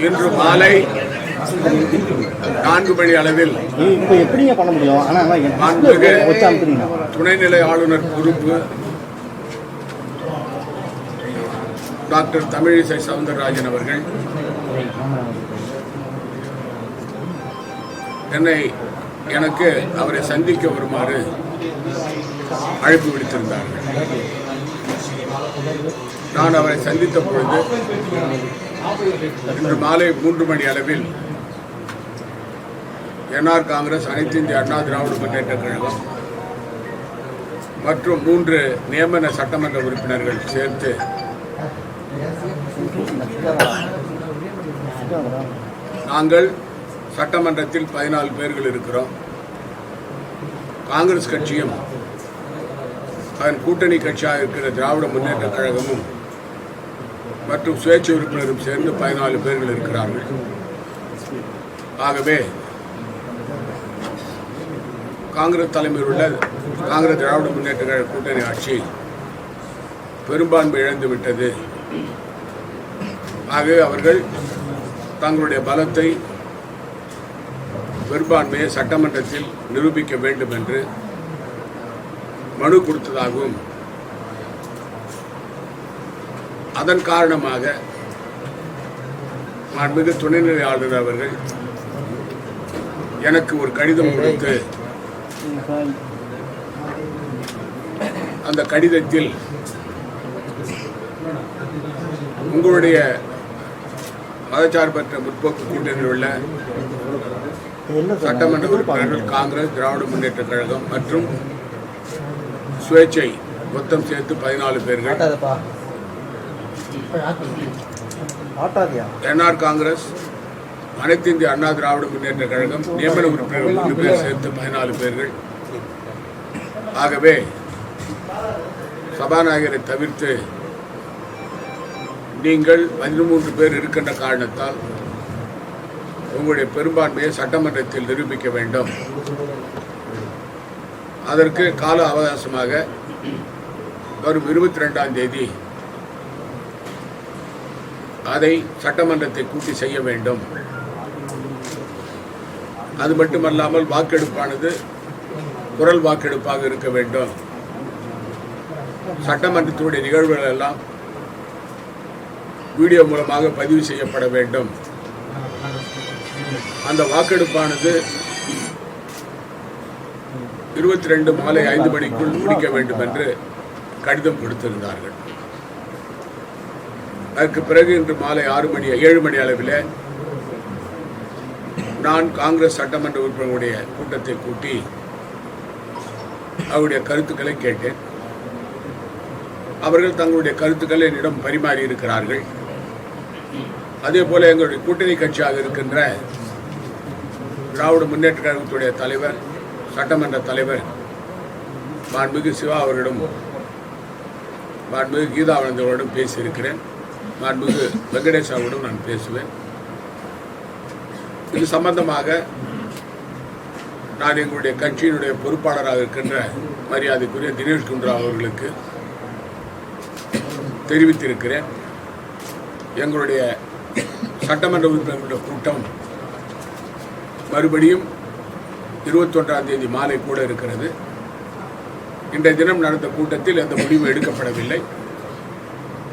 இன்று மாலை 4 மணி அளவில் துணைநிலை ஆளுநர் பொறுப்பு டாக்டர் தமிழிசை சவுந்தரராஜன் அவர்கள் எனக்கு அவரை சந்திக்க வருமாறு அழைப்பு விடுத்திருந்தார்கள். நான் அவரை சந்தித்த பொழுது இன்று மாலை 3 மணி அளவில் என்ஆர் காங்கிரஸ், அனைத்து இந்திய அண்ணா திராவிட முன்னேற்ற கழகம் மற்றும் 3 நியமன சட்டமன்ற உறுப்பினர்கள் சேர்த்து நாங்கள் சட்டமன்றத்தில் 14 பேர்கள் இருக்கிறோம். காங்கிரஸ் கட்சியும் அதன் கூட்டணி கட்சியாக இருக்கிற திராவிட முன்னேற்ற கழகமும் மற்றும் சுயேட்சை உறுப்பினரும் சேர்ந்து 14 பேர்கள் இருக்கிறார்கள். ஆகவே காங்கிரஸ் தலைமையில் உள்ள காங்கிரஸ் திராவிட முன்னேற்ற கழக கூட்டணி ஆட்சி பெரும்பான்மை இழந்துவிட்டது. ஆகவே அவர்கள் தங்களுடைய பலத்தை, பெரும்பான்மையை சட்டமன்றத்தில் நிரூபிக்க வேண்டும் என்று மனு கொடுத்ததாகவும், அதன் காரணமாக மாண்புமிகு துணைநிலை ஆளுநர் அவர்கள் எனக்கு ஒரு கடிதம் கொடுத்து அந்த கடிதத்தில் உங்களுடைய மதச்சார்பற்ற முற்போக்கு கூட்டணியில் உள்ள சட்டமன்ற உறுப்பினர்கள் காங்கிரஸ், திராவிட முன்னேற்ற கழகம் மற்றும் சுயேட்சை மொத்தம் சேர்த்து 14 பேர்கள், என்ஆர் காங்கிரஸ், அனைத்து இந்திய அண்ணா திராவிட முன்னேற்ற கழகம் நியமன உறுப்பினர்கள் 3 பேர் சேர்த்து 14 பேர்கள். ஆகவே சபாநாயகரை தவிர்த்து நீங்கள் 13 பேர் இருக்கின்ற காரணத்தால் உங்களுடைய பெரும்பான்மையை சட்டமன்றத்தில் நிரூபிக்க வேண்டும். அதற்கு கால அவகாசமாக வரும் 22ஆம் தேதி அதை சட்டமன்றத்தை கூட்டி செய்ய வேண்டும். அது மட்டுமல்லாமல் வாக்கெடுப்பானது குரல் வாக்கெடுப்பாக இருக்க வேண்டும். சட்டமன்றத்துடைய நிகழ்வுகள் எல்லாம் வீடியோ மூலமாக பதிவு செய்யப்பட வேண்டும். அந்த வாக்கெடுப்பானது 22 மாலை 5 மணிக்குள் முடிக்க வேண்டும் என்று கடிதம் கொடுத்திருந்தார்கள். அதற்கு பிறகு இன்று மாலை 7 மணி அளவில் நான் காங்கிரஸ் சட்டமன்ற உறுப்பினர்களுடைய கூட்டத்தை கூட்டி அவருடைய கருத்துக்களை கேட்டேன். அவர்கள் தங்களுடைய கருத்துக்களை என்னிடம் பரிமாறி இருக்கிறார்கள். அதே போல எங்களுடைய கூட்டணி கட்சியாக இருக்கின்ற திராவிட முன்னேற்ற கழகத்துடைய தலைவர், சட்டமன்ற தலைவர் மாண்புமிகு சிவா அவர்களிடம், மாண்புமிகு கீதானந்தவரிடம் பேசியிருக்கிறேன். மாண்புமிகு வெங்கடேஷ் அவரிடம் நான் பேசுவேன். இது சம்பந்தமாக நான் எங்களுடைய கட்சியினுடைய பொறுப்பாளராக இருக்கின்ற மரியாதைக்குரிய தினேஷ் குண்டுராவ் அவர்களுக்கு தெரிவித்திருக்கிறேன். எங்களுடைய சட்டமன்ற உறுப்பினர்களுடைய கூட்டம் மறுபடியும் 21ஆம் தேதி மாலை கூட இருக்கிறது. இன்றைய தினம் நடந்த கூட்டத்தில் எந்த முடிவும் எடுக்கப்படவில்லை.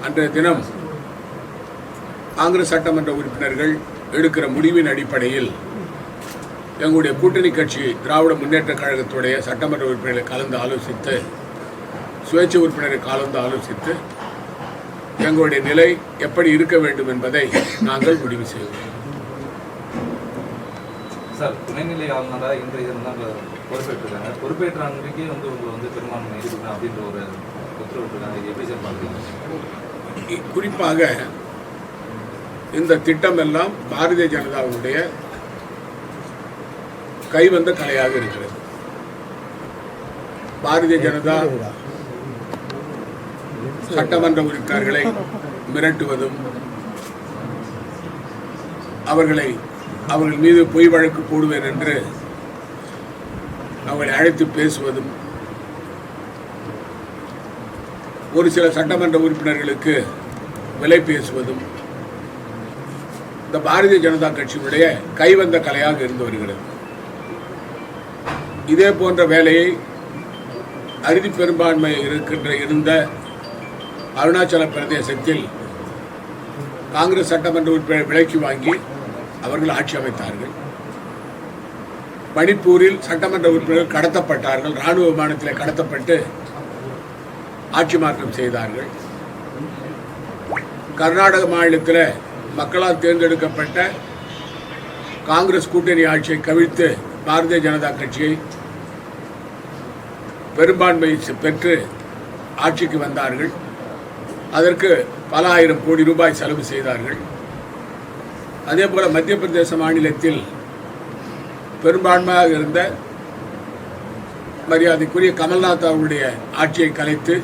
அன்றைய தினம் காங்கிரஸ் சட்டமன்ற உறுப்பினர்கள் எடுக்கிற முடிவின் அடிப்படையில் எங்களுடைய கூட்டணி கட்சி திராவிட முன்னேற்ற கழகத்துடைய சட்டமன்ற உறுப்பினர்களை கலந்து ஆலோசித்து, சுயேட்சை உறுப்பினரை கலந்து ஆலோசித்து எங்களுடைய நிலை எப்படி இருக்க வேண்டும் என்பதை நாங்கள் முடிவு செய்வோம். சார், துணைநிலை ஆளுநராக இன்றைய தினம் பொறுப்பேற்றிருக்காங்க. பொறுப்பேற்ற அன்றைக்கே உங்களை பெரும்பான்மை இருக்கணும் அப்படின்ற ஒரு உத்தரவிட்டிருக்காங்க. எப்படி சார் பார்க்குறீங்க? குறிப்பாக இந்த திட்டம் எல்லாம் பாரதிய ஜனதாவுடைய கைவந்த கலையாக இருக்கிறது. பாரதிய ஜனதா சட்டமன்ற உறுப்பினர்களை மிரட்டுவதும், அவர்கள் மீது பொய் வழக்கு போடுவேன் என்று அவர்களை அழைத்து பேசுவதும், ஒரு சில சட்டமன்ற உறுப்பினர்களுக்கு விலை பேசுவதும் இந்த பாரதிய ஜனதா கட்சியினுடைய கைவந்த கலையாக இருந்து வருகிறது. இதே போன்ற வேலையை அறுதி பெரும்பான்மை இருந்த அருணாச்சல பிரதேசத்தில் காங்கிரஸ் சட்டமன்ற உறுப்பினர் விலைக்கு வாங்கி அவர்கள் ஆட்சி அமைத்தார்கள். மணிப்பூரில் சட்டமன்ற உறுப்பினர்கள் கடத்தப்பட்டார்கள், இராணுவ விமானத்தில் கடத்தப்பட்டு ஆட்சி மாற்றம் செய்தார்கள். கர்நாடக மாநிலத்தில் மக்களால் தேர்ந்தெடுக்கப்பட்ட காங்கிரஸ் கூட்டணி ஆட்சியை கவிழ்த்து பாரதிய ஜனதா கட்சியை பெரும்பான்மை பெற்று ஆட்சிக்கு வந்தார்கள். அதற்கு பல ஆயிரம் கோடி ரூபாய் செலவு செய்தார்கள். அதே போல மத்திய பிரதேச மாநிலத்தில் பெரும்பான்மையாக இருந்த மரியாதைக்குரிய கமல்நாத் அவருடைய ஆட்சியை கலைத்து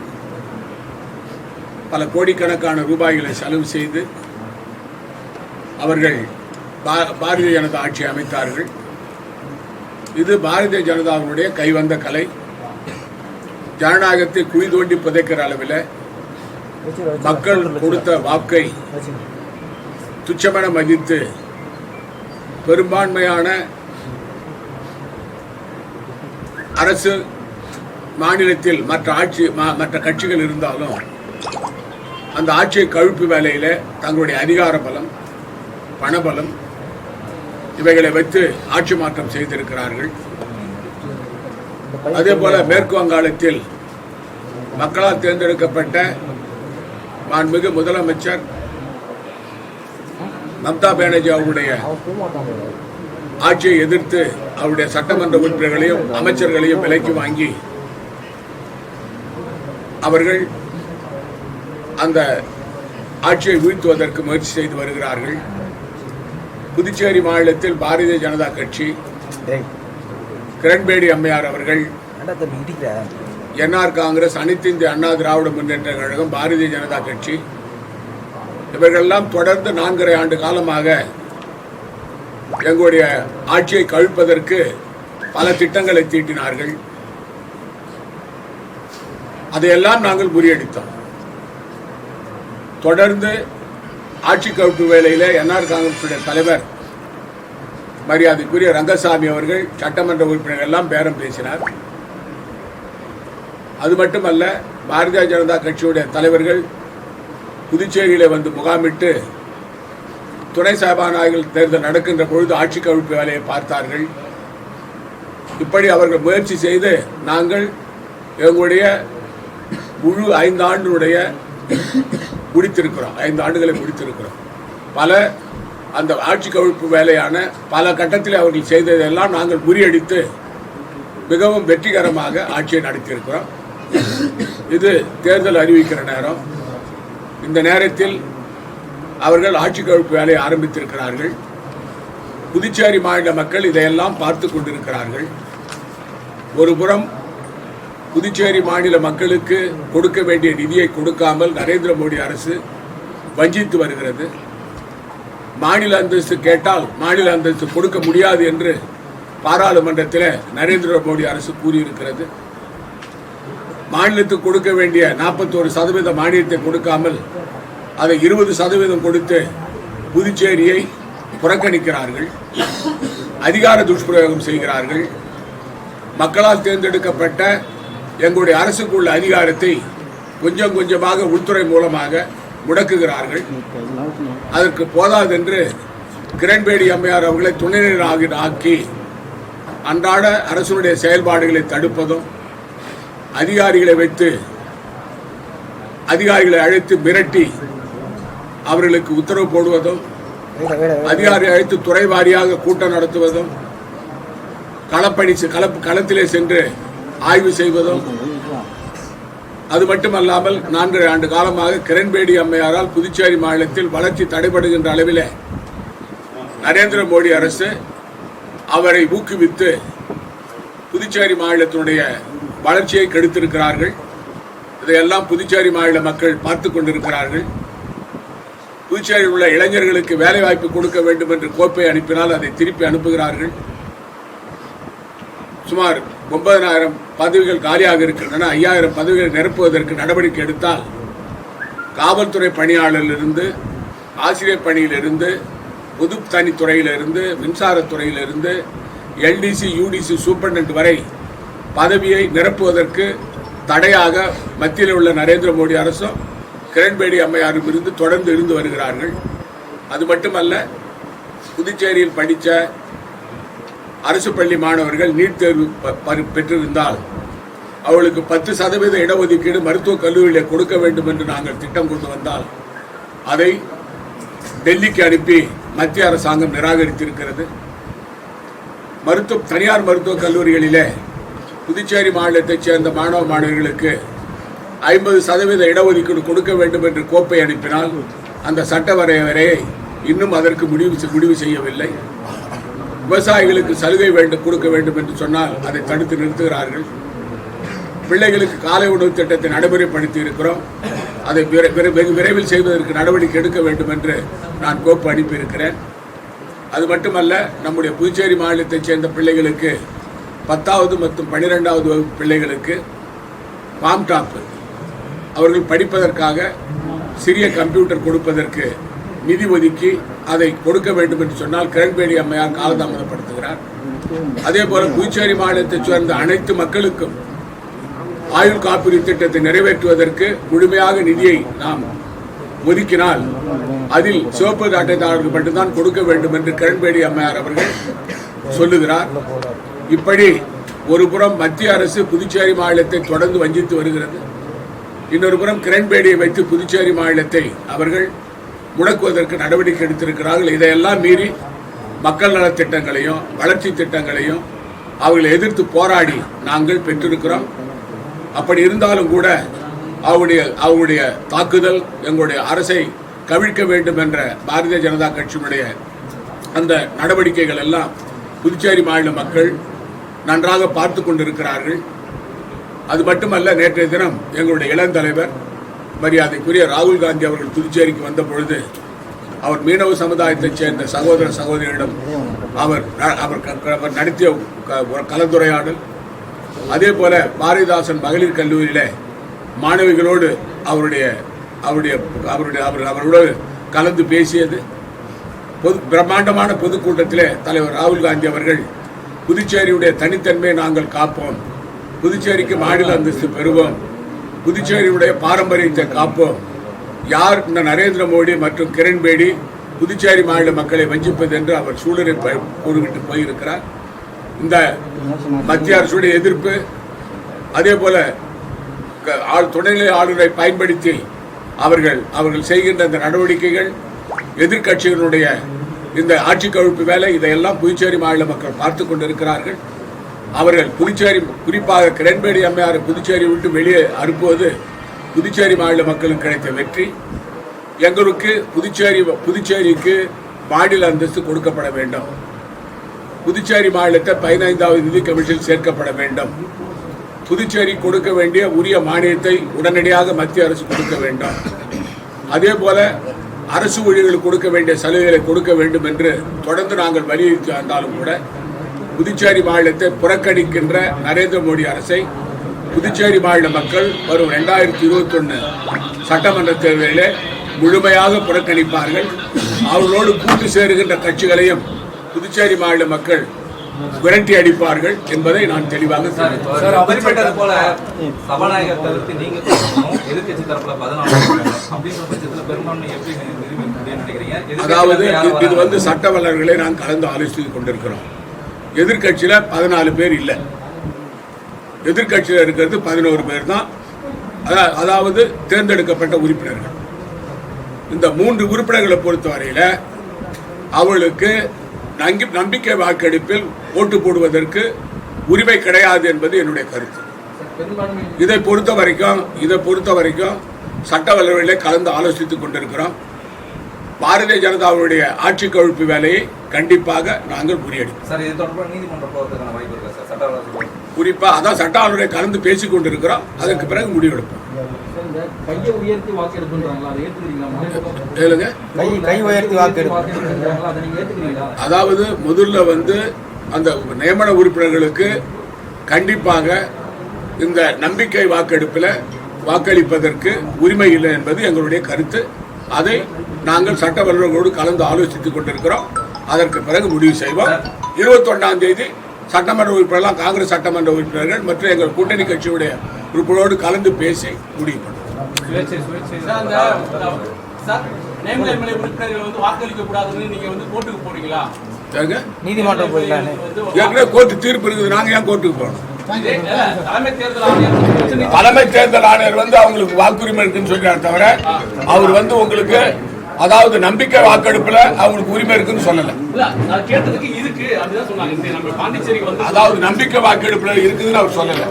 பல கோடிக்கணக்கான ரூபாய்களை செலவு செய்து அவர்கள் பாரதிய ஜனதா ஆட்சியை அமைத்தார்கள். இது பாரதிய ஜனதாவினுடைய கைவந்த கலை. ஜனநாயகத்தை குழி தோண்டி புதைக்கிற அளவில் மக்கள் கொடுத்த வாக்கை துச்சமென மதித்து பெரும்பான்மையான அரசு மாநிலத்தில் மற்ற கட்சிகள் இருந்தாலும் அந்த ஆட்சியை கவிழ்ப்பு வேலையில் தங்களுடைய அதிகார பலம், பணபலம் இவைகளை வைத்து ஆட்சி மாற்றம் செய்திருக்கிறார்கள். அதே போல மேற்கு வங்காளத்தில் மக்களால் தேர்ந்தெடுக்கப்பட்ட மாண்புமிகு முதலமைச்சர் மம்தா பானர்ஜி அவருடைய ஆட்சியை எதிர்த்து அவருடைய சட்டமன்ற உறுப்பினர்களையும் அமைச்சர்களையும் விலைக்கு வாங்கி அவர்கள் அந்த ஆட்சியை வீழ்த்துவதற்கு முயற்சி செய்து வருகிறார்கள். புதுச்சேரி மாநிலத்தில் பாரதிய ஜனதா கட்சி, கிரண்பேடி அம்மையார் அவர்கள், என்ஆர் காங்கிரஸ், அனைத்து இந்திய அண்ணா திராவிட முன்னேற்ற கழகம், பாரதிய ஜனதா கட்சி இவர்களெல்லாம் தொடர்ந்து 4.5 ஆண்டு காலமாக எங்களுடைய ஆட்சியை கவிழ்ப்பதற்கு பல திட்டங்களை தீட்டினார்கள். அதையெல்லாம் நாங்கள் முறியடித்தோம். தொடர்ந்து ஆட்சி கவிழ்ப்பு வேளையில் என்ஆர் காங்கிரசுடைய தலைவர் மரியாதைக்குரிய ரங்கசாமி அவர்கள் சட்டமன்ற உறுப்பினர்கள் எல்லாம் பேரம் பேசினார். அது மட்டுமல்ல, பாரதிய ஜனதா கட்சியுடைய தலைவர்கள் புதுச்சேரியில் வந்து முகாமிட்டு துணை சபாநாயகர்கள் தேர்தல் நடக்கின்ற பொழுது ஆட்சி கவிழ்ப்பு வேலையை பார்த்தார்கள். இப்படி அவர்கள் முயற்சி செய்து நாங்கள் எங்களுடைய முழு 5 ஆண்டுடைய முடித்திருக்கிறோம். 5 ஆண்டுகளை முடித்திருக்கிறோம். பல அந்த ஆட்சி கவிழ்ப்பு வேலையான பல கட்டத்தில் அவர்கள் செய்ததெல்லாம் நாங்கள் முறியடித்து மிகவும் வெற்றிகரமாக ஆட்சியை நடத்தியிருக்கிறோம். இது தேர்தல் அறிவிக்கிற நேரம். இந்த நேரத்தில் அவர்கள் ஆட்சி கவிழ்ப்பு வேலையை ஆரம்பித்திருக்கிறார்கள். புதுச்சேரி மாநில மக்கள் இதையெல்லாம் பார்த்து கொண்டிருக்கிறார்கள். ஒருபுறம் புதுச்சேரி மாநில மக்களுக்கு கொடுக்க வேண்டிய நிதியை கொடுக்காமல் நரேந்திர மோடி அரசு வஞ்சித்து வருகிறது. மாநில அந்தஸ்து கேட்டால் மாநில அந்தஸ்து கொடுக்க முடியாது என்று பாராளுமன்றத்தில் நரேந்திர மோடி அரசு கூறியிருக்கிறது. மாநிலத்துக்கு கொடுக்க வேண்டிய 41% மானியத்தை கொடுக்காமல் அதை 20% கொடுத்து புதுச்சேரியை புறக்கணிக்கிறார்கள். அதிகார துஷ்பிரயோகம் செய்கிறார்கள். மக்களால் தேர்ந்தெடுக்கப்பட்ட எங்களுடைய அரசுக்குள்ள அதிகாரத்தை கொஞ்சம் கொஞ்சமாக உள்துறை மூலமாக முடக்குகிறார்கள். அதற்கு போதாதென்று கிரண்பேடி அம்மையார் அவர்களை துணைநிலை ஆக்கி அன்றாட அரசுடைய செயல்பாடுகளை தடுப்பதும், அதிகாரிகளை வைத்து அதிகாரிகளை அழைத்து மிரட்டி அவர்களுக்கு உத்தரவு போடுவதும், அதிகாரிகளை அழைத்து துறை வாரியாக கூட்டம் நடத்துவதும், களத்திலே சென்று ஆய்வு செய்வதும், அது மட்டுமல்லாமல் 4.5 ஆண்டு காலமாக கிரண்பேடி அம்மையாரால் புதுச்சேரி மாநிலத்தில் வளர்ச்சி தடைபடுகின்ற அளவில் நரேந்திர மோடி அரசு அவரை ஊக்குவித்து புதுச்சேரி மாநிலத்தினுடைய வளர்ச்சியை கெடுத்திருக்கிறார்கள். இதையெல்லாம் புதுச்சேரி மாநில மக்கள் பார்த்து கொண்டிருக்கிறார்கள். புதுச்சேரியில் உள்ள இளைஞர்களுக்கு வேலை வாய்ப்பு கொடுக்க வேண்டும் என்று கோப்பை அனுப்பினால் அதை திருப்பி அனுப்புகிறார்கள். சுமார் 9,000 பதவிகள் காலியாக இருக்கின்றன. 5,000 பதவிகளை நிரப்புவதற்கு நடவடிக்கை எடுத்தால் காவல்துறை பணியாளரிலிருந்து, ஆசிரியர் பணியிலிருந்து, பொது தனித்துறையிலிருந்து, மின்சாரத்துறையிலிருந்து, எல்டிசி யூடிசி சூப்பர்டென்ட் வரை பதவியை நிரப்புவதற்கு தடையாக மத்தியில் உள்ள நரேந்திர மோடி அரசும் கிரண்பேடி அம்மையாரும் இருந்து தொடர்ந்து இருந்து வருகிறார்கள். அது மட்டுமல்ல, புதுச்சேரியில் படித்த அரசு பள்ளி மாணவர்கள் நீட் தேர்வு பெற்றிருந்தால் அவளுக்கு 10% இடஒதுக்கீடு மருத்துவக் கல்லூரியில் கொடுக்க வேண்டும் என்று நாங்கள் திட்டம் கொண்டு வந்தால் அதை டெல்லிக்கு அனுப்பி மத்திய அரசாங்கம் நிராகரித்திருக்கிறது. தனியார் மருத்துவக் கல்லூரிகளிலே புதுச்சேரி மாநிலத்தைச் சேர்ந்த மாணவ மாணவர்களுக்கு 50% இடஒதுக்கீடு கொடுக்க வேண்டும் என்று கோப்பை அனுப்பினால் அந்த சட்ட வரையறையை இன்னும் அதற்கு முடிவு செய்யவில்லை. விவசாயிகளுக்கு சலுகை கொடுக்க வேண்டும் என்று சொன்னால் அதை தடுத்து நிறுத்துகிறார்கள். பிள்ளைகளுக்கு காலை உணவு திட்டத்தை நடைமுறைப்படுத்தி இருக்கிறோம். அதை வெகு விரைவில் செய்வதற்கு நடவடிக்கை எடுக்க வேண்டும் என்று நான் கோப்பு அனுப்பியிருக்கிறேன். அது மட்டுமல்ல, நம்முடைய புதுச்சேரி மாநிலத்தைச் சேர்ந்த பிள்ளைகளுக்கு 10வது மற்றும் 12வது வகுப்பு பிள்ளைகளுக்கு பாம்டாப் அவர்கள் படிப்பதற்காக சிறிய கம்ப்யூட்டர் கொடுப்பதற்கு நிதி ஒதுக்கி அதை கொடுக்க வேண்டும் என்று சொன்னால் கிரண்பேடி அம்மையார் காலதாமதப்படுத்துகிறார். அதே போல புதுச்சேரி மாநிலத்தைச் சேர்ந்த அனைத்து மக்களுக்கும் ஆயுள் காப்பீடு திட்டத்தை நிறைவேற்றுவதற்கு முழுமையாக நிதியை நாம் ஒதுக்கினால் அதில் சிவப்பு அட்டைதாரர்களுக்கு மட்டும்தான் கொடுக்க வேண்டும் என்று கிரண்பேடி அம்மையார் அவர்கள் சொல்லுகிறார். இப்படி ஒரு புறம் மத்திய அரசு புதுச்சேரி மாநிலத்தை தொடர்ந்து வஞ்சித்து வருகிறது. இன்னொரு புறம் கிரண்பேடியை வைத்து புதுச்சேரி மாநிலத்தை அவர்கள் முடக்குவதற்கு நடவடிக்கை எடுத்திருக்கிறார்கள். இதையெல்லாம் மீறி மக்கள் நலத் திட்டங்களையும் வளர்ச்சி திட்டங்களையும் அவர்களை எதிர்த்து போராடி நாங்கள் பெற்றிருக்கிறோம். அப்படி இருந்தாலும் கூட அவருடைய தாக்குதல் எங்களுடைய அரசை கவிழ்க்க வேண்டும் என்ற பாரதிய ஜனதா கட்சியினுடைய அந்த நடவடிக்கைகள் எல்லாம் புதுச்சேரி மாநில மக்கள் நன்றாக பார்த்து கொண்டிருக்கிறார்கள். அது மட்டுமல்ல, நேற்றைய தினம் எங்களுடைய இளந்தலைவர் மரியாதைக்குரிய ராகுல் காந்தி அவர்கள் புதுச்சேரிக்கு வந்த பொழுது அவர் மீனவ சமுதாயத்தைச் சேர்ந்த சகோதர சகோதரிகளிடம் அவர் நடத்திய கலந்துரையாடல், அதே போல பாரதிதாசன் மகளிர் கல்லூரியில மாணவிகளோடு அவர்களோடு கலந்து பேசியது. பிரம்மாண்டமான பொதுக்கூட்டத்திலே தலைவர் ராகுல் காந்தி அவர்கள் புதுச்சேரியுடைய தனித்தன்மையை நாங்கள் காப்போம், புதுச்சேரிக்கு மாநில அந்தஸ்து பெறுவோம், புதுச்சேரியுடைய பாரம்பரியத்தை காப்போம், யார் இந்த நரேந்திர மோடி மற்றும் கிரண்பேடி புதுச்சேரி மாநில மக்களை வஞ்சிப்பது என்று அவர் சூழலை கூறிவிட்டு போயிருக்கிறார். இந்த மத்திய அரசுடைய எதிர்ப்பு, அதே போல துணைநிலை ஆளுநரை பயன்படுத்தி அவர்கள் செய்கின்ற இந்த நடவடிக்கைகள், எதிர்கட்சிகளுடைய இந்த ஆட்சி கவிழ்ப்பு வேலை, இதையெல்லாம் புதுச்சேரி மாநில மக்கள் பார்த்து கொண்டிருக்கிறார்கள். அவர்கள் புதுச்சேரி, குறிப்பாக கிரண்பேடி அம்மையாரை புதுச்சேரி விட்டு வெளியே அனுப்புவது புதுச்சேரி மாநில மக்களுக்கு கிடைத்த வெற்றி. எங்களுக்கு புதுச்சேரிக்கு மாநில அந்தஸ்து கொடுக்கப்பட வேண்டும், புதுச்சேரி மாநிலத்தை 15வது நிதி கமிஷனில் சேர்க்கப்பட வேண்டும், புதுச்சேரி கொடுக்க வேண்டிய உரிய மானியத்தை உடனடியாக மத்திய அரசு கொடுக்க வேண்டும், அதே போல அரசு ஊழியர்களுக்கு கொடுக்க வேண்டிய சலுகைகளை கொடுக்க வேண்டும் என்று தொடர்ந்து நாங்கள் வலியுறுத்தி வந்தாலும் கூட புதுச்சேரி மாநிலத்தை புறக்கணிக்கின்ற நரேந்திர மோடி அரசை புதுச்சேரி மாநில மக்கள் வரும் 2021 சட்டமன்ற தேர்தலிலே முழுமையாக புறக்கணிப்பார்கள். அவர்களோடு கூட்டு சேருகின்ற கட்சிகளையும் புதுச்சேரி மாநில மக்கள் விரட்டி அடிப்பார்கள் என்பதை நான் தெளிவாக போல சபாநாயகர் தவிர்த்து நீங்க எதிர்கட்சி தரப்புல 14 அப்படின்ற பட்சத்துல பெரும்பான்மை எப்படி நினைக்கிறீங்க? அதாவது இது சட்ட வல்லுநர்களை நான் கலந்து ஆலோசித்துக் கொண்டிருக்கிறோம். எதிர்கட்சியில 14 பேர் இல்லை, எதிர்கட்சியில் இருக்கிறது 11 பேர் தான், அதாவது தேர்ந்தெடுக்கப்பட்ட உறுப்பினர்கள். இந்த 3 உறுப்பினர்களை பொறுத்தவரையில அவர்களுக்கு நம்பிக்கை வாக்கெடுப்பில் ஓட்டு போடுவதற்கு உரிமை கிடையாது என்பது என்னுடைய கருத்து. இதை பொறுத்த வரைக்கும் சட்ட வல்லுநர்களை கலந்து ஆலோசித்துக் கொண்டிருக்கிறோம். பாரதிய ஜனதாவுடைய ஆட்சி கவிழ்ப்பு வேலையை கண்டிப்பாக நாங்கள் முறியடிப்போம். குறிப்பா அதான் சட்ட ஆளுநரை கலந்து பேசிக் கொண்டிருக்கிறோம். அதற்கு பிறகு முடிவெடுப்போம். அதாவது முதல்ல அந்த நியமன உறுப்பினர்களுக்கு கண்டிப்பாக இந்த நம்பிக்கை வாக்கெடுப்பில் வாக்களிப்பதற்கு உரிமை இல்லை என்பது எங்களுடைய கருத்து. அதை நாங்கள் சட்ட வல்லுநர்களோடு கலந்து ஆலோசித்துக் கொண்டிருக்கிறோம். அதற்கு பிறகு முடிவு செய்வோம். 21ஆம் தேதி சட்டமன்ற உறுப்பினர்கள், காங்கிரஸ் சட்டமன்ற உறுப்பினர்கள் மற்றும் எங்கள் கூட்டணி கட்சியுடைய உறுப்பினரோடு கலந்து பேசி முடிவு பண்ணுவோம். வாக்களிக்க கூடாதுன்னு நீங்க கோர்ட்டுக்கு போறீங்களா? நீதிமன்றம் போயிடலாம். ஏற்கனவே கோர்ட்டு தீர்ப்பு இருக்குது. நாங்க ஏன் கோர்ட்டுக்கு போகணும்? தலைமை தேர்தல் ஆணையர் அவங்களுக்கு வாக்குரிமை இருக்குன்னு சொல்றாரு தவிர அவர் உங்களுக்கு அதாவது நம்பிக்கை வாக்கெடுப்புல அவங்களுக்கு உரிமை இருக்குன்னு சொல்லல. கேட்டதுக்கு இருக்கு அப்படிதான் சொன்னாங்க. நம்ம பாண்டிச்சேரிக்கு அதாவது நம்பிக்கை வாக்கெடுப்புல இருக்குதுன்னு அவர் சொல்லல.